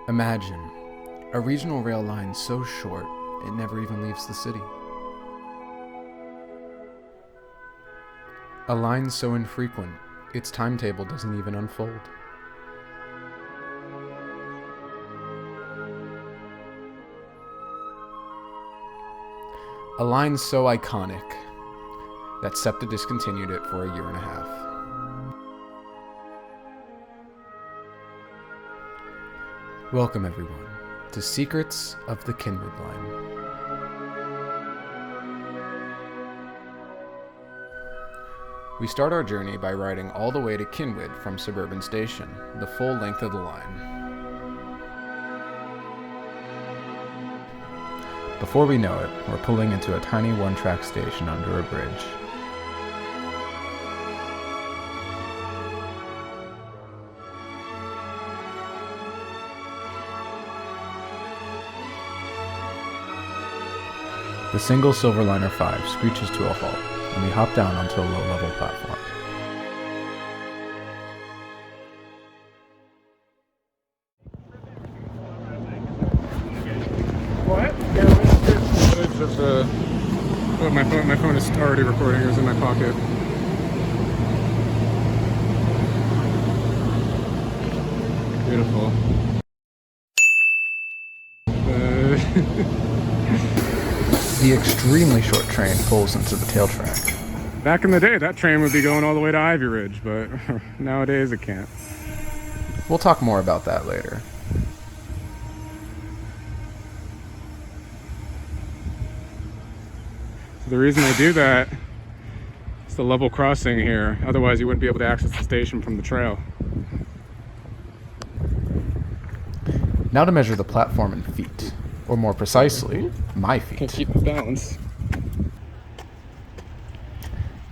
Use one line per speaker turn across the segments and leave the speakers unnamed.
Imagine a regional rail line so short it never even leaves the city. A line so infrequent its timetable doesn't even unfold. A line so iconic that SEPTA discontinued it for a year and a half. Welcome everyone to Secrets of the Cynwyd Line. We start our journey by riding all the way to Cynwyd from Suburban Station, the full length of the line. Before we know it, we're pulling into a tiny one-track station under a bridge. The single Silverliner 5 screeches to a halt, and we hop down onto a low-level platform.
What? Footage of the... Oh, my phone is already recording. It was in my pocket. Beautiful.
The extremely short train pulls into the tail track.
Back in the day, that train would be going all the way to Ivy Ridge, but nowadays it can't.
We'll talk more about that later.
So the reason they do that is the level crossing here. Otherwise, you wouldn't be able to access the station from the trail.
Now to measure the platform in feet, or more precisely, my feet.
Can't keep the balance.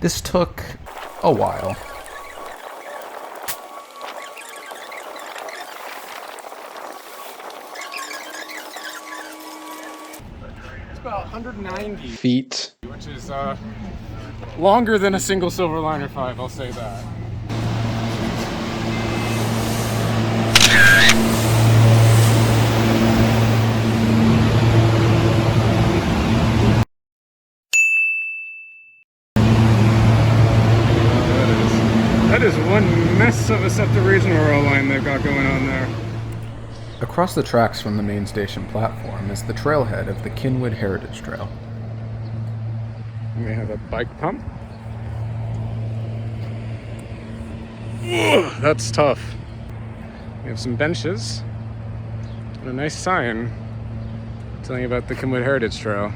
This took a while.
It's about 190
Feet.
which is longer than a single Silverliner 5, I'll say that. That is one mess of a SEPTA regional rail line they've got going on there.
Across the tracks from the main station platform is the trailhead of the Cynwyd Heritage Trail.
And we have a bike pump. Ugh, that's tough. We have some benches and a nice sign telling you about the Cynwyd Heritage Trail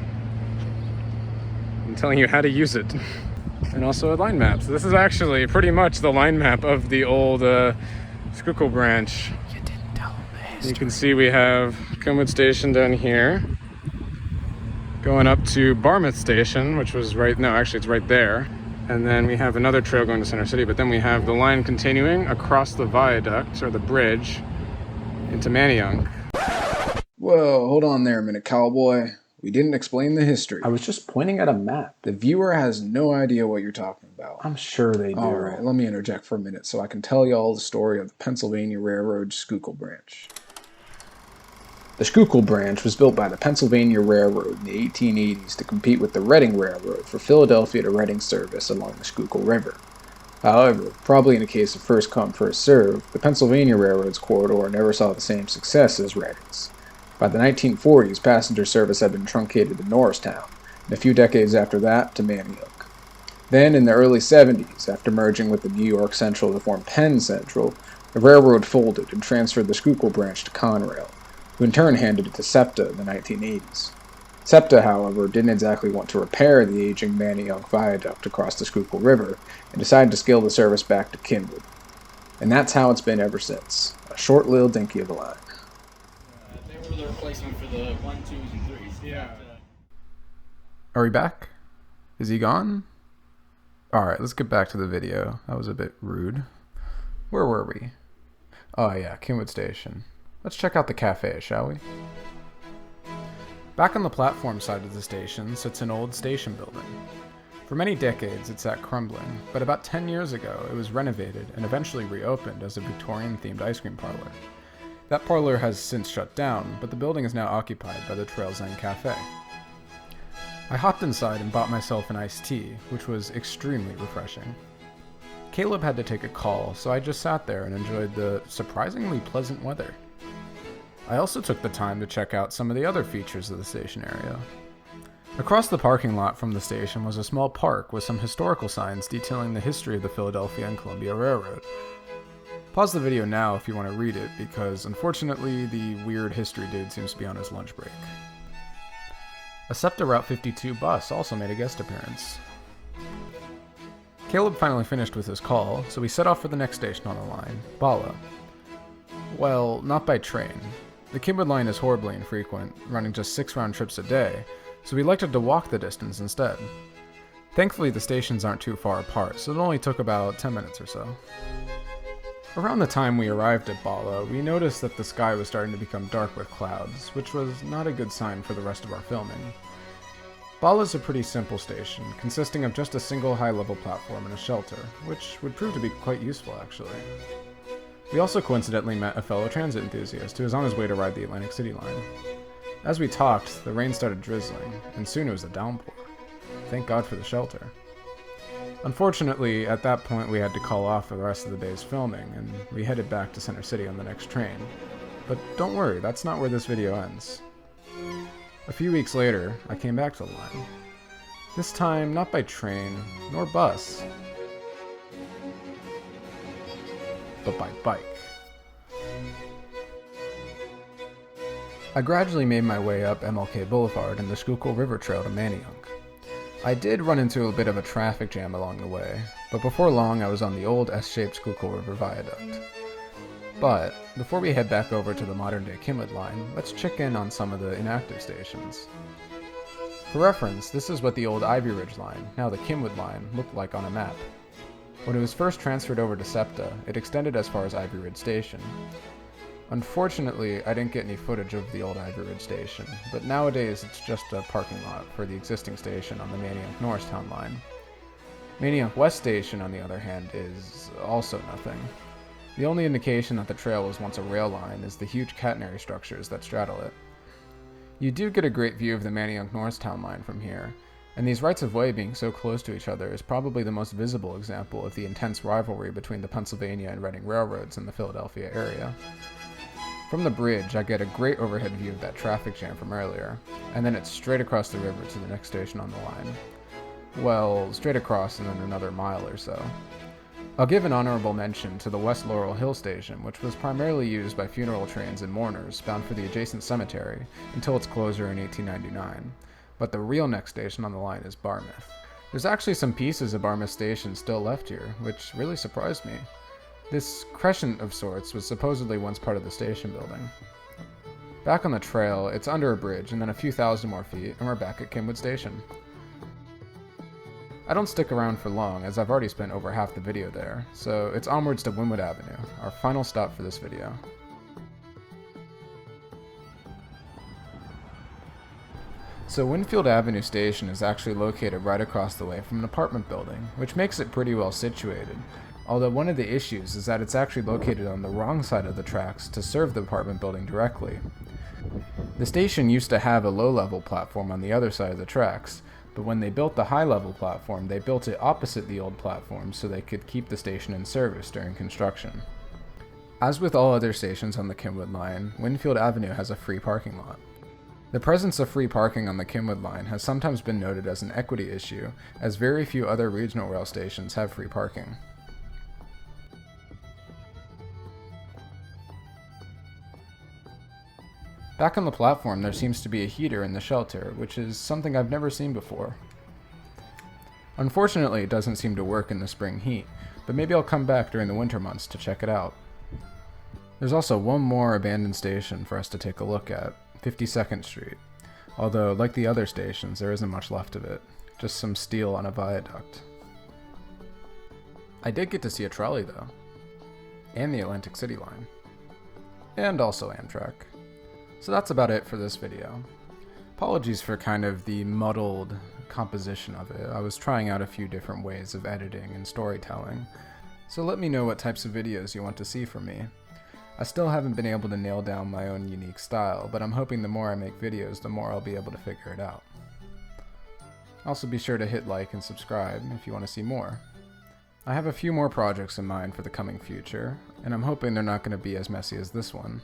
and telling you how to use it. And also a line map. So this is actually pretty much the line map of the old Schuylkill branch.
You didn't tell them the history.
You can see we have Cynwyd Station down here, going up to Barmouth Station, which was it's right there. And then we have another trail going to Center City, but then we have the line continuing across the viaduct, or the bridge, into Manayunk.
Whoa, hold on there a minute, cowboy. We didn't explain the history.
I was just pointing at a map.
The viewer has no idea what you're talking about.
I'm sure they do.
Alright, let me interject for a minute so I can tell you all the story of the Pennsylvania Railroad Schuylkill branch.
The Schuylkill branch was built by the Pennsylvania Railroad in the 1880s to compete with the Reading Railroad for Philadelphia to Reading service along the Schuylkill River. However, probably in a case of first come, first served, the Pennsylvania Railroad's corridor never saw the same success as Reading's. By the 1940s, passenger service had been truncated to Norristown, and a few decades after that, to Manayunk. Then, in the early 70s, after merging with the New York Central to form Penn Central, the railroad folded and transferred the Schuylkill branch to Conrail, who in turn handed it to SEPTA in the 1980s. SEPTA, however, didn't exactly want to repair the aging Manayunk viaduct across the Schuylkill River, and decided to scale the service back to Cynwyd. And that's how it's been ever since, a short-lived dinky of a line.
They were the replacement for the 1, 2s, and 3s.
Yeah.
Are we back? Is he gone? Alright, let's get back to the video. That was a bit rude. Where were we? Oh yeah, Cynwyd Station. Let's check out the cafe, shall we? Back on the platform side of the station sits an old station building. For many decades it sat crumbling, but about 10 years ago it was renovated and eventually reopened as a Victorian-themed ice cream parlor. That parlor has since shut down, but the building is now occupied by the Trails End Cafe. I hopped inside and bought myself an iced tea, which was extremely refreshing. Caleb had to take a call, so I just sat there and enjoyed the surprisingly pleasant weather. I also took the time to check out some of the other features of the station area. Across the parking lot from the station was a small park with some historical signs detailing the history of the Philadelphia and Columbia Railroad. Pause the video now if you want to read it, because unfortunately the weird history dude seems to be on his lunch break. A SEPTA Route 52 bus also made a guest appearance. Caleb finally finished with his call, so we set off for the next station on the line, Bala. Well, not by train. The Cynwyd Line is horribly infrequent, running just 6 round trips a day, so we elected to walk the distance instead. Thankfully, the stations aren't too far apart, so it only took about 10 minutes or so. Around the time we arrived at Bala, we noticed that the sky was starting to become dark with clouds, which was not a good sign for the rest of our filming. Bala is a pretty simple station, consisting of just a single high-level platform and a shelter, which would prove to be quite useful actually. We also coincidentally met a fellow transit enthusiast who was on his way to ride the Atlantic City Line. As we talked, the rain started drizzling, and soon it was a downpour. Thank God for the shelter. Unfortunately, at that point we had to call off for the rest of the day's filming, and we headed back to Center City on the next train. But don't worry, that's not where this video ends. A few weeks later, I came back to the line. This time, not by train, nor bus, but by bike. I gradually made my way up MLK Boulevard and the Schuylkill River Trail to Manayunk. I did run into a bit of a traffic jam along the way, but before long I was on the old S-shaped Schuylkill River Viaduct. But, before we head back over to the modern-day Cynwyd Line, let's check in on some of the inactive stations. For reference, this is what the old Ivy Ridge Line, now the Cynwyd Line, looked like on a map. When it was first transferred over to SEPTA, it extended as far as Ivy Ridge Station. Unfortunately, I didn't get any footage of the old Ivy Ridge Station, but nowadays it's just a parking lot for the existing station on the Manayunk-Norristown line. Manayunk West Station, on the other hand, is also nothing. The only indication that the trail was once a rail line is the huge catenary structures that straddle it. You do get a great view of the Manayunk-Norristown line from here, and these rights-of-way being so close to each other is probably the most visible example of the intense rivalry between the Pennsylvania and Reading railroads in the Philadelphia area. From the bridge, I get a great overhead view of that traffic jam from earlier, and then it's straight across the river to the next station on the line. Well, straight across and then another mile or so. I'll give an honorable mention to the West Laurel Hill Station, which was primarily used by funeral trains and mourners bound for the adjacent cemetery until its closure in 1899. But the real next station on the line is Barmouth. There's actually some pieces of Barmouth Station still left here, which really surprised me. This crescent of sorts was supposedly once part of the station building. Back on the trail, it's under a bridge and then a few thousand more feet, and we're back at Cynwyd Station. I don't stick around for long, as I've already spent over half the video there, so it's onwards to Wynwood Avenue, our final stop for this video. So Winfield Avenue Station is actually located right across the way from an apartment building, which makes it pretty well situated, although one of the issues is that it's actually located on the wrong side of the tracks to serve the apartment building directly. The station used to have a low-level platform on the other side of the tracks, but when they built the high-level platform, they built it opposite the old platform so they could keep the station in service during construction. As with all other stations on the Cynwyd Line, Winfield Avenue has a free parking lot. The presence of free parking on the Cynwyd Line has sometimes been noted as an equity issue, as very few other regional rail stations have free parking. Back on the platform, there seems to be a heater in the shelter, which is something I've never seen before. Unfortunately, it doesn't seem to work in the spring heat, but maybe I'll come back during the winter months to check it out. There's also one more abandoned station for us to take a look at, 52nd Street. Although, like the other stations, there isn't much left of it, just some steel on a viaduct. I did get to see a trolley though, and the Atlantic City Line, and also Amtrak. So that's about it for this video. Apologies for kind of the muddled composition of it. I was trying out a few different ways of editing and storytelling, so let me know what types of videos you want to see from me. I still haven't been able to nail down my own unique style, but I'm hoping the more I make videos, the more I'll be able to figure it out. Also be sure to hit like and subscribe if you want to see more. I have a few more projects in mind for the coming future, and I'm hoping they're not going to be as messy as this one.